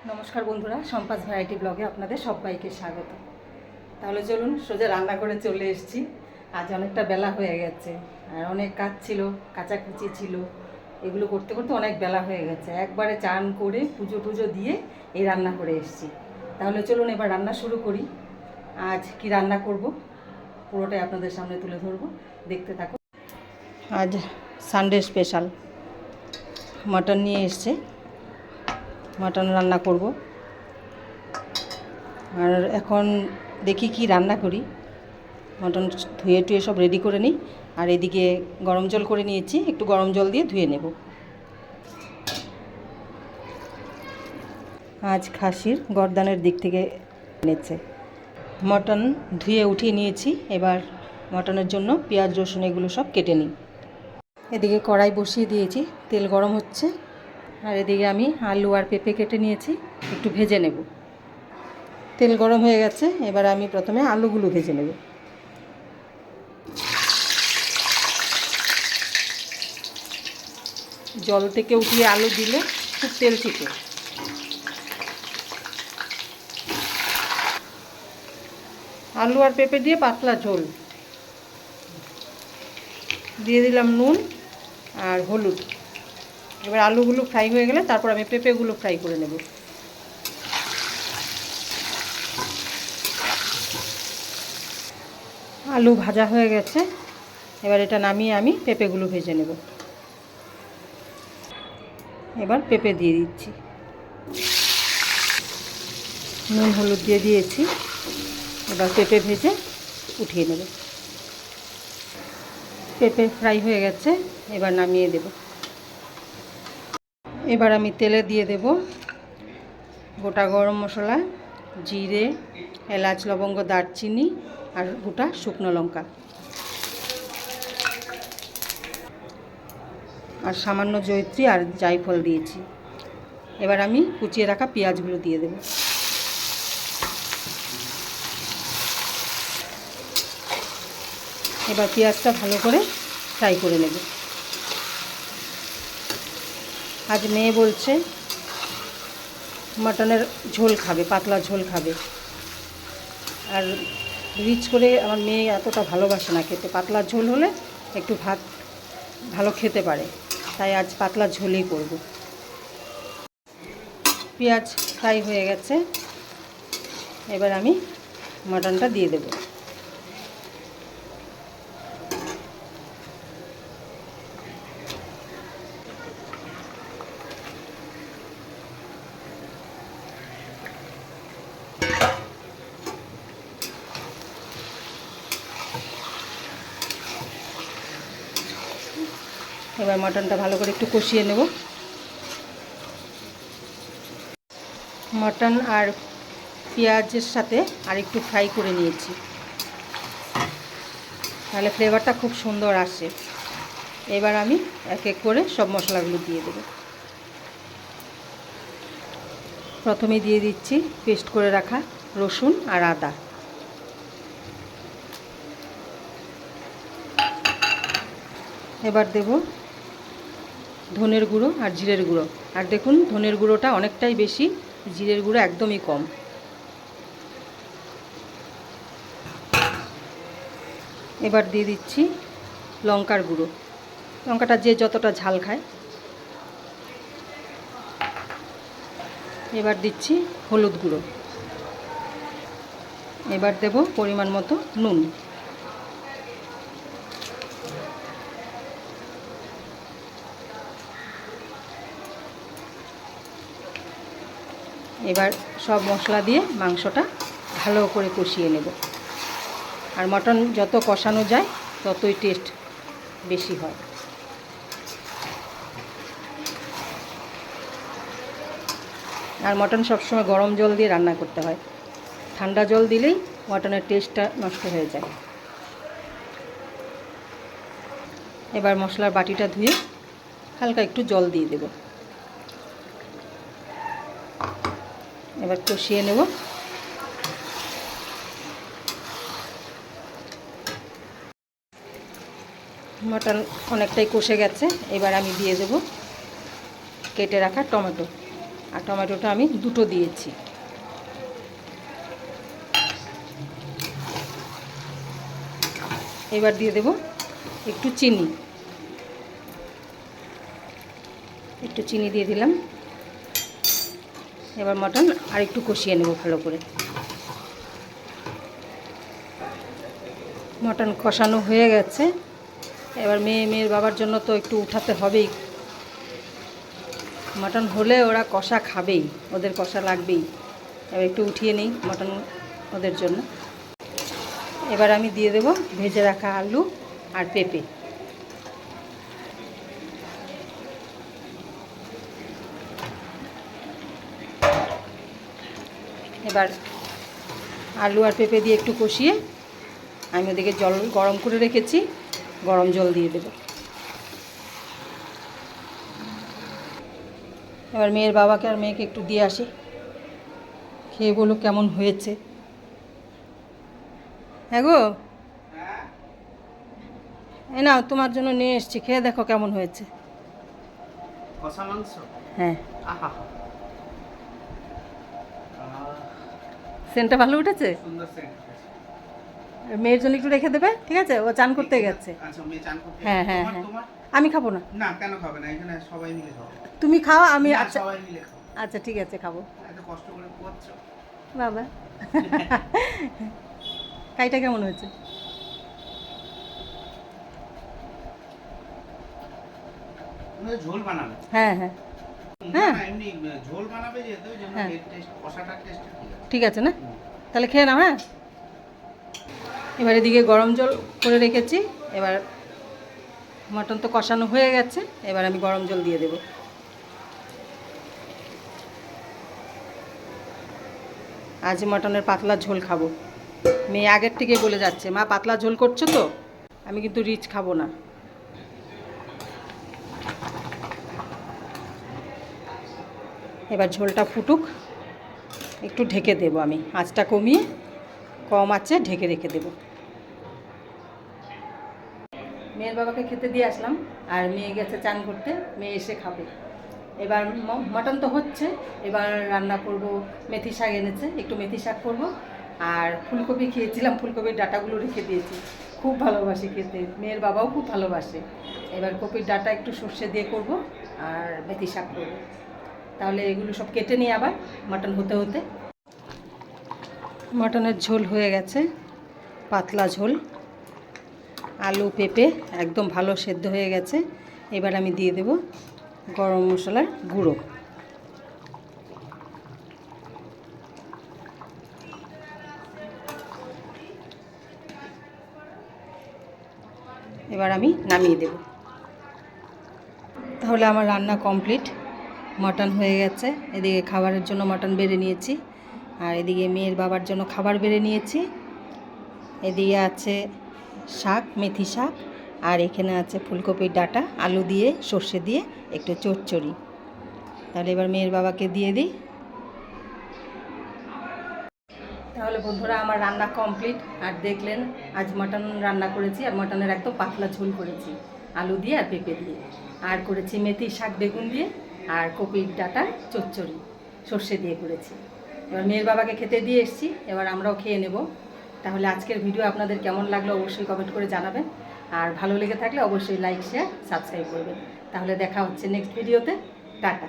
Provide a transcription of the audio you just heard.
নমস্কার বন্ধুরা, সম্পাস ভ্যারাইটি ব্লগে আপনাদের সবাইকে স্বাগত। তাহলে চলুন সোজা রান্না করে চলে এসেছি। আজ অনেকটা বেলা হয়ে গেছে আর অনেক কাজ ছিল, কাচাকুচি ছিল, এগুলো করতে করতে অনেক বেলা হয়ে গেছে। একবারে চান করে পুজো টুজো দিয়ে এই রান্না করে এসেছি। তাহলে চলুন এবার রান্না শুরু করি। আজ কি রান্না করব পুরোটাই আপনাদের সামনে তুলে ধরবো, দেখতে থাকুন। আজ সানডে স্পেশাল মাটন নিয়ে এসছে, মাটন রান্না করব। আর এখন দেখি কি রান্না করি। মাটন ধুয়ে টুয়ে সব রেডি করে নিই। আর এদিকে গরম জল করে নিয়েছি, একটু গরম জল দিয়ে ধুয়ে নেব। আজ খাসির গর্দানের দিক থেকে এনেছে। মটন ধুয়ে উঠিয়ে নিয়েছি। এবার মটনের জন্য পেঁয়াজ রসুন এগুলো সব কেটে নিই। এদিকে কড়াই বসিয়ে দিয়েছি, তেল গরম হচ্ছে। আর এদিকে আমি আলু আর পেঁপে কেটে নিয়েছি, একটু ভেজে নেব। তেল গরম হয়ে গেছে, এবার আমি প্রথমে আলুগুলো ভেজে নেব। জল থেকে উঠিয়ে আলু দিলে খুব তেল ছিটে। আলু আর পেঁপে দিয়ে পাতলা ঝোল। দিয়ে দিলাম নুন আর হলুদ। এবার আলুগুলো ফ্রাই হয়ে গেলে তারপর আমি পেঁপেগুলো ফ্রাই করে নেব। আলু ভাজা হয়ে গেছে, এবার এটা নামিয়ে আমি পেঁপেগুলো ভেজে নেব। এবার পেঁপে দিয়ে দিচ্ছি, নুন হলুদ দিয়ে দিয়েছি। এবার পেঁপে ভেজে উঠিয়ে নেব। পেঁপে ফ্রাই হয়ে গেছে, এবার নামিয়ে দেব। এবার আমি তেলে দিয়ে দেব গোটা গরম মশলা, জিরে, এলাচ, লবঙ্গ, দারচিনি আর গোটা শুকনো লঙ্কা আর সামান্য জয়িত্রী আর জায়ফল দিয়েছি। এবার আমি কুচিয়ে রাখা পেঁয়াজগুলো দিয়ে দেব। এবার পেঁয়াজটা ভালো করে ফ্রাই করে নেব। আজ মেয়ে বলছে মাটনের ঝোল খাবে, পাতলা ঝোল খাবে। আর রিচ করে আমার মেয়ে এতটা ভালোবাসে না খেতে, পাতলা ঝোল হলে একটু ভাত ভালো খেতে পারে, তাই আজ পাতলা ঝোলই করব। পেঁয়াজ ফ্রাই হয়ে গেছে, এবার আমি মাটনটা দিয়ে দেব। এবার মাটনটা ভালো করে একটু কষিয়ে নেব। মাটন আর পেঁয়াজের সাথে আর একটু ফ্রাই করে নিয়েছি, তাহলে ফ্লেভারটা খুব সুন্দর আসে। এবার আমি এক এক করে সব মশলাগুলো দিয়ে দেব। প্রথমে দিয়ে দিচ্ছি পেস্ট করে রাখা রসুন আর আদা। এবার দেব ধনের গুঁড়ো আর জিরের গুঁড়ো। আর দেখুন ধনের গুঁড়োটা অনেকটাই বেশি, জিরের গুঁড়ো একদমই কম। এবার দিয়ে দিচ্ছি লঙ্কার গুঁড়ো, লঙ্কাটা যে যতটা ঝাল খায়। এবার দিচ্ছি হলুদ গুঁড়ো। এবার দেব পরিমাণ মতো নুন। এবার সব মশলা দিয়ে মাংসটা ভালো করে কষিয়ে নেব। আর মটন যত কষানো যায় ততই টেস্ট বেশি হয়। আর মটন সবসময় গরম জল দিয়ে রান্না করতে হয়, ঠান্ডা জল দিলেই মটনের টেস্টটা নষ্ট হয়ে যায়। এবার মশলার বাটিটা ধুয়ে হালকা একটু জল দিয়ে দেব। এবার কষিয়ে নেব। মটন অনেকটাই কষে গেছে, এবার আমি দিয়ে দেব কেটে রাখা টমেটো। আর টমেটোটা আমি দুটো দিয়েছি। এবার দিয়ে দেব একটু চিনি, একটু চিনি দিয়ে দিলাম। এবার মটন আর একটু কষিয়ে নেব ভালো করে। মটন কষানো হয়ে গেছে। এবার মেয়ের বাবার জন্য তো একটু উঠাতে হবেই। মটন হলে ওরা কষা খাবেই, ওদের কষা লাগবেই। এবার একটু উঠিয়ে নিই মটন ওদের জন্য। এবার আমি দিয়ে দেব ভেজে রাখা আলু আর পেঁপে। এবার আলু আর পেঁপে দিয়ে একটু কষিয়ে আমি ওদিকে জল গরম করে রেখেছি, গরম জল দিয়ে দেব। এবার মেয়ের বাবাকে আর মেয়েকে একটু দিয়ে আসি, খেয়ে বলো কেমন হয়েছে। হ্যাঁ গো, এই নাও তোমার জন্য নিয়ে এসেছি, খেয়ে দেখো কেমন হয়েছে। কষা মাংস? হ্যাঁ। আহা, সেন্টটা ভালো উঠেছে। সুন্দর সেন্ট। মেয়ের জন্য একটু রেখে দেবে, ঠিক আছে? ও চান করতে গেছে। আচ্ছা, মেয়ে চান করতে? হ্যাঁ হ্যাঁ তোমার হ্যাঁ। তোমার? আমি খাবো না। না, কেন খাবে না? এখানে সবাই মিলে খাও। তুমি খাও, আমি। না, আচ্ছা সবাই মিলে খাও। আচ্ছা ঠিক আছে, খাবো। এত কষ্ট করে করছো। বাবা কাইটা কেমন হয়েছে? তুমি ঝোল বানাবে? হ্যাঁ হ্যাঁ না হ্যাঁ। না, এমনি ঝোল বানাবে যেহেতু ওই জন্য হ্যাঁ। এর টেস্ট, কষাটার টেস্ট ঠিক আছে। ঠিক আছে না? তাহলে খেয়ে নাও। হ্যাঁ। এবার এদিকে গরম জল করে রেখেছি। এবার মটন তো কষানো হয়ে গেছে, এবার আমি গরম জল দিয়ে দেব। আজ মটনের পাতলা ঝোল খাবো। মেয়ে আগের থেকে বলে যাচ্ছে, মা পাতলা ঝোল করছো তো, আমি কিন্তু রিচ খাবো না। এবার ঝোলটা ফুটুক, একটু ঢেকে দেব। আমি আঁচটা কমিয়ে কম আঁচে ঢেকে রেখে দেব। মেয়ের বাবাকে খেতে দিয়ে আসলাম, আর মেয়ে গেছে চান করতে, মেয়ে এসে খাবে। এবার মটন তো হচ্ছে, এবার রান্না করব। মেথি শাক এনেছে, একটু মেথি শাক করব। আর ফুলকপি খেয়েছিলাম, ফুলকপির ডাঁটাগুলো রেখে দিয়েছি, খুব ভালোবাসি খেতে, মেয়ের বাবাও খুব ভালোবাসে। এবার কপির ডাঁটা একটু সর্ষে দিয়ে করব, আর মেথি শাক করব। তাহলে এগুলো সব কেটে নিই আবার মটন হতে হতে। মটনের ঝোল হয়ে গেছে, পাতলা ঝোল। আলু পেঁপে একদম ভালো সেদ্ধ হয়ে গেছে। এবার আমি দিয়ে দেব গরম মশলার গুঁড়ো। এবার আমি নামিয়ে দেব। তাহলে আমার রান্না কমপ্লিট। মটন হয়ে গেছে, এদিকে খাবারের জন্য মটন বেড়ে নিয়েছি, আর এদিকে মেয়ের বাবার জন্য খাবার বেড়ে নিয়েছি। এদিকে আছে শাক, মেথি শাক, আর এখানে আছে ফুলকপির ডাঁটা, আলু দিয়ে সর্ষে দিয়ে একটু চচ্চড়ি। তাহলে এবার মেয়ের বাবাকে দিয়ে দিই। তাহলে বন্ধুরা, আমার রান্না কমপ্লিট। আর দেখলেন আজ মটন রান্না করেছি, আর মটনের একদম পাতলা ঝোল করেছি আলু দিয়ে আর পেঁপে দিয়ে, আর করেছি মেথি শাক বেগুন দিয়ে, আর কপির ডাঁটা চচ্চড়ি সর্ষে দিয়ে করেছি। এবার মেয়ের বাবাকে খেতে দিয়ে এসেছি, এবার আমরাও খেয়ে নেব। তাহলে আজকের ভিডিও আপনাদের কেমন লাগলো অবশ্যই কমেন্ট করে জানাবেন, আর ভালো লেগে থাকলে অবশ্যই লাইক শেয়ার সাবস্ক্রাইব করবেন। তাহলে দেখা হচ্ছে নেক্সট ভিডিওতে। টাটা।